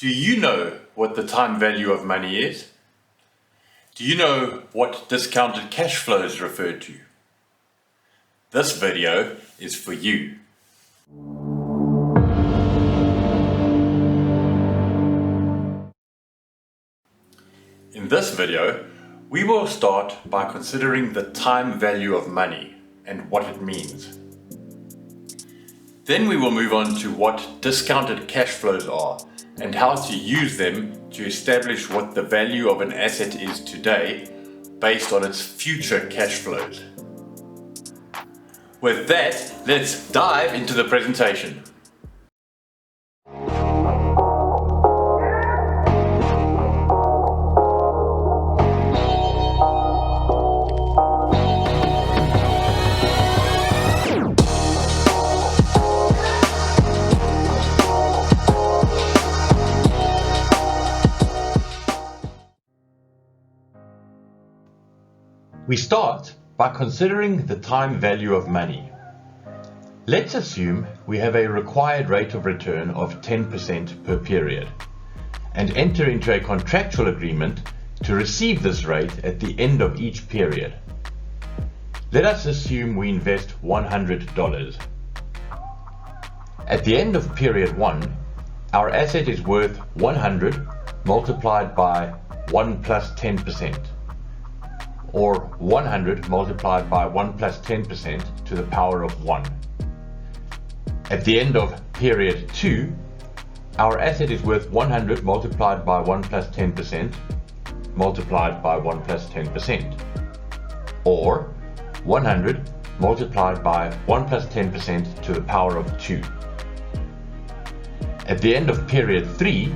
Do you know what the time value of money is? Do you know what discounted cash flows refer to? This video is for you. In this video, we will start by considering the time value of money and what it means. Then we will move on to what discounted cash flows are and how to use them to establish what the value of an asset is today based on its future cash flows. With that, let's dive into the presentation. We start by considering the time value of money. Let's assume we have a required rate of return of 10% per period and enter into a contractual agreement to receive this rate at the end of each period. Let us assume we invest $100. At the end of period 1, our asset is worth 100 multiplied by 1 plus 10%. Or 100 multiplied by 1 plus 10% to the power of 1. At the end of period 2, our asset is worth 100 multiplied by 1 plus 10% multiplied by 1 plus 10%. Or 100 multiplied by 1 plus 10% to the power of 2. At the end of period 3,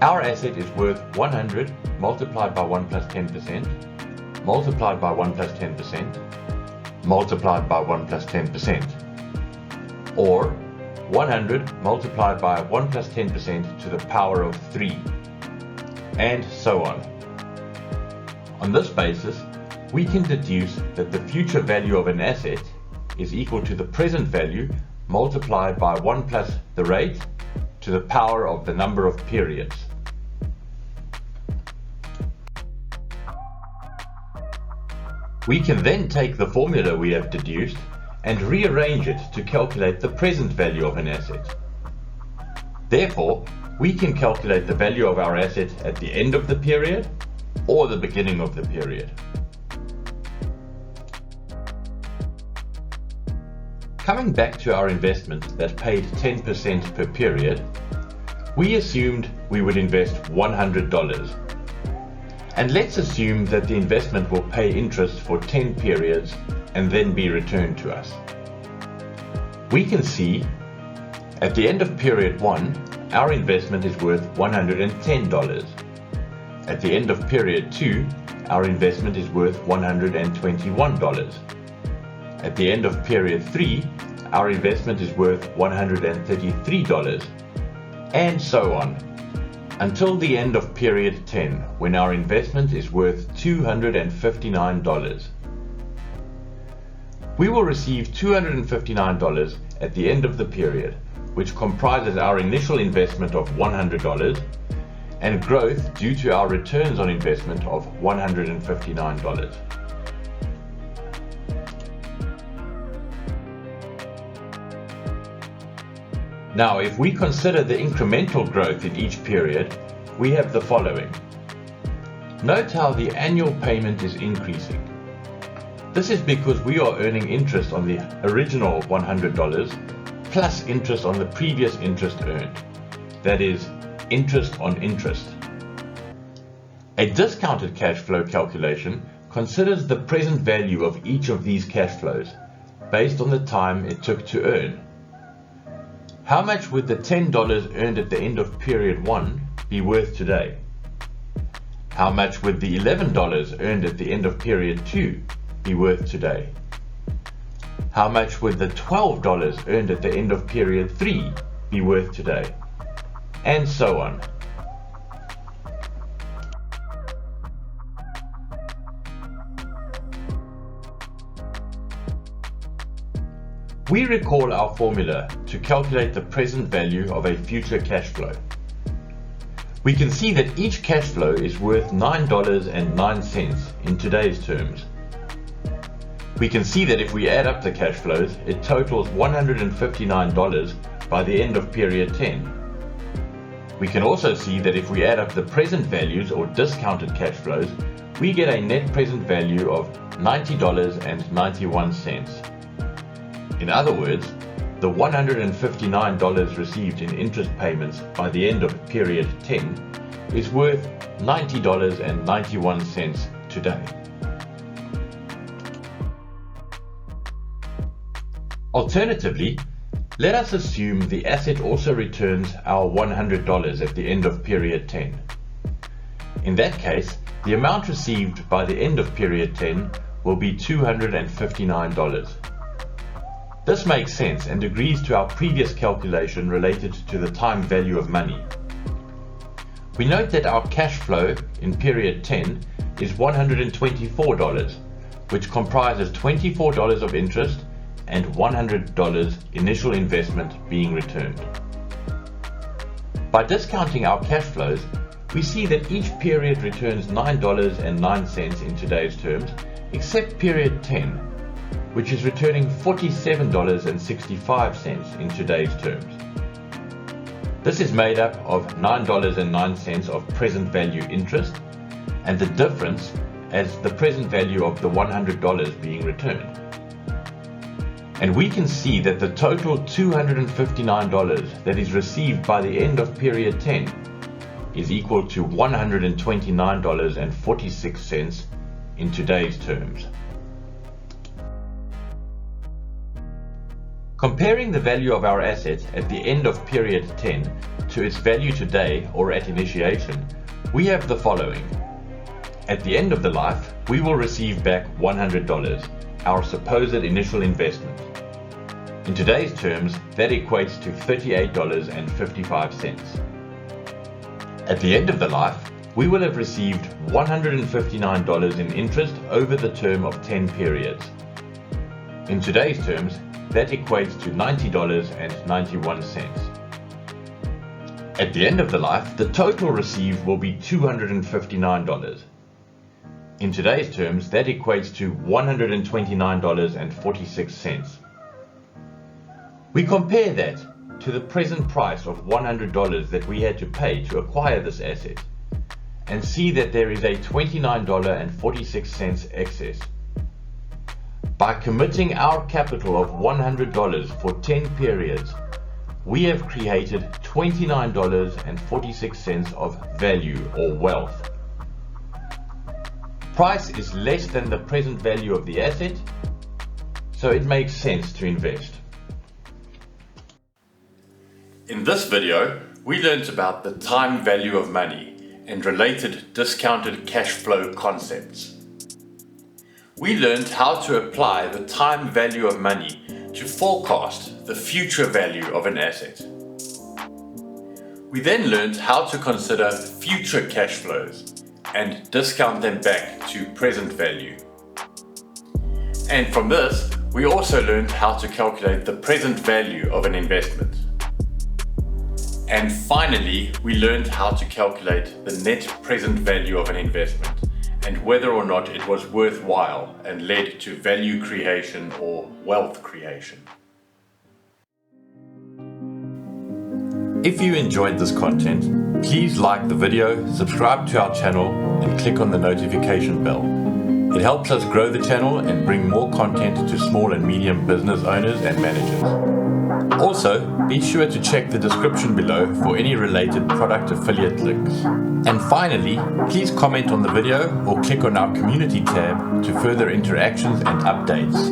our asset is worth 100 multiplied by 1 plus 10% multiplied by 1 plus 10%, multiplied by 1 plus 10%, or 100 multiplied by 1 plus 10% to the power of 3, and so on. On this basis, we can deduce that the future value of an asset is equal to the present value multiplied by 1 plus the rate to the power of the number of periods. We can then take the formula we have deduced and rearrange it to calculate the present value of an asset. Therefore, we can calculate the value of our asset at the end of the period or the beginning of the period. Coming back to our investment that paid 10% per period, we assumed we would invest $100. And let's assume that the investment will pay interest for 10 periods and then be returned to us. We can see at the end of period 1, our investment is worth $110. At the end of period 2, our investment is worth $121. At the end of period 3, our investment is worth $133, and so on, until the end of period 10, when our investment is worth $259. We will receive $259 at the end of the period, which comprises our initial investment of $100 and growth due to our returns on investment of $159. Now, if we consider the incremental growth in each period, we have the following. Note how the annual payment is increasing. This is because we are earning interest on the original $100 plus interest on the previous interest earned. That is, interest on interest. A discounted cash flow calculation considers the present value of each of these cash flows based on the time it took to earn. How much would the $10 earned at the end of period 1 be worth today? How much would the $11 earned at the end of period 2 be worth today? How much would the $12 earned at the end of period 3 be worth today? And so on. We recall our formula to calculate the present value of a future cash flow. We can see that each cash flow is worth $9.09 in today's terms. We can see that if we add up the cash flows, it totals $159 by the end of period 10. We can also see that if we add up the present values or discounted cash flows, we get a net present value of $90.91. In other words, the $159 received in interest payments by the end of period 10 is worth $90.91 today. Alternatively, let us assume the asset also returns our $100 at the end of period 10. In that case, the amount received by the end of period 10 will be $259. This makes sense and agrees to our previous calculation related to the time value of money. We note that our cash flow in period 10 is $124, which comprises $24 of interest and $100 initial investment being returned. By discounting our cash flows, we see that each period returns $9.09 in today's terms, except period 10, which is returning $47.65 in today's terms. This is made up of $9.09 of present value interest and the difference as the present value of the $100 being returned. And we can see that the total $259 that is received by the end of period 10 is equal to $129.46 in today's terms. Comparing the value of our asset at the end of period 10 to its value today or at initiation, we have the following. At the end of the life, we will receive back $100, our supposed initial investment. In today's terms, that equates to $38.55. At the end of the life, we will have received $159 in interest over the term of 10 periods. In today's terms, that equates to $90.91. At the end of the life, the total received will be $259. In today's terms, that equates to $129.46. We compare that to the present price of $100 that we had to pay to acquire this asset, and see that there is a $29.46 excess. By committing our capital of $100 for 10 periods, we have created $29.46 of value or wealth. Price is less than the present value of the asset, so it makes sense to invest. In this video, we learned about the time value of money and related discounted cash flow concepts. We learned how to apply the time value of money to forecast the future value of an asset. We then learned how to consider future cash flows and discount them back to present value. And from this, we also learned how to calculate the present value of an investment. And finally, we learned how to calculate the net present value of an investment and whether or not it was worthwhile and led to value creation or wealth creation. If you enjoyed this content, please like the video, subscribe to our channel, and click on the notification bell. It helps us grow the channel and bring more content to small and medium business owners and managers. Also, be sure to check the description below for any related product affiliate links. And finally, please comment on the video or click on our community tab to further interactions and updates.